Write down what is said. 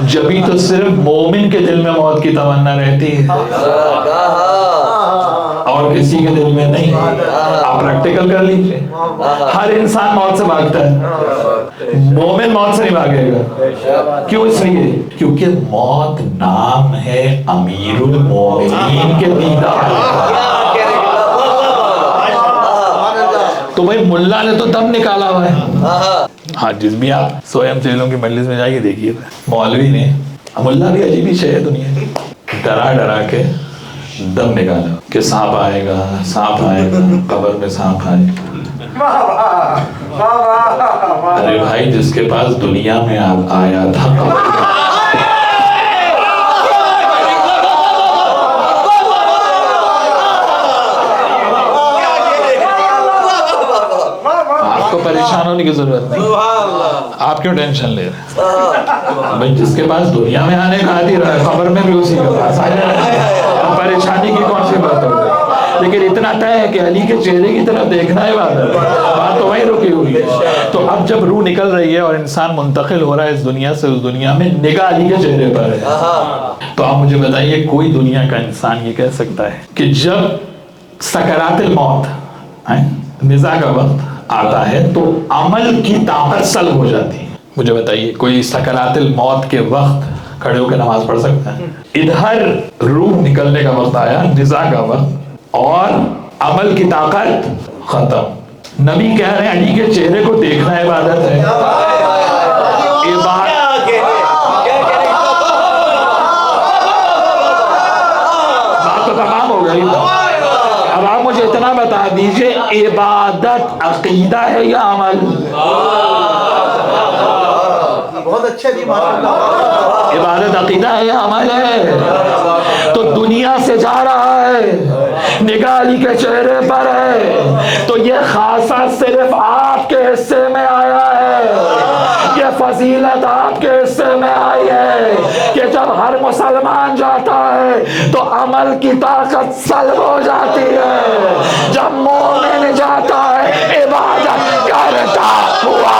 जब ही तो सिर्फ मोमिन के दिल में मौत की तमन्ना रहती है और किसी के दिल में नहीं। आप प्रैक्टिकल कर लीजिए, हर इंसान मौत से भागता है, मोमिन मौत से नहीं भागेगा। क्यों? इसलिए क्योंकि मौत नाम है अमीरुल मोमिनीन के दीदार। तो भाई मुल्ला ने तो दम निकाला हुआ है। हाँ, जिस भी आप स्वयं सेलों की मजलिस में जाइए देखिए, मौलवी ने, मुल्ला भी अजीब ही शय है दुनिया की, डरा डरा के दम निकाला कि सांप आएगा, सांप आएगा, कब्र में सांप आएगा। अरे भाई, जिसके पास दुनिया में आया था आपको परेशान होने की जरूरत नहीं। आप क्यों टेंशन ले रहे हैं? भाई, जिसके पास दुनिया में आने का आदि रहा है, खबर में भी उसी के पास आ जाए, परेशानी की कौन सी बात हो गई? लेकिन इतना तय है कि अली के चेहरे की तरफ देखना है, बात तो वहीं रुकी हुई है। तो अब जब रूह निकल रही है और इंसान मुंतकिल हो रहा है इस दुनिया से उस दुनिया में, निगाह अली के चेहरे पर है। तो आप मुझे बताइए, कोई दुनिया का इंसान ये कह सकता है कि जब सकरातिल मौत, निज़ा का वक्त आता है तो अमल की ताकत सल्ब हो जाती है? मुझे बताइए, कोई सकरातिल मौत के वक्त खड़े होकर नमाज पढ़ सकता है? इधर रूह निकलने का वक्त आया, निज़ा का वक्त, और अमल की ताकत खत्म। नबी कह रहे हैं अली के चेहरे को देखना इबादत है। बात तो तमाम हो गई। अब आप मुझे इतना बता दीजिए, इबादत अकीदा है या अमल? बहुत अच्छा जी, इबादत अकीदा है या अमल है? तो दुनिया से जा रहा है, निगाह अली के चेहरे पर है, तो ये खासा सिर्फ आपके हिस्से में आया है, ये फजीलत आपके हिस्से में आई है कि जब हर मुसलमान जाता है तो अमल की ताकत सल्ब हो जाती है। जब मोमिन जाता है, इबादत करता हुआ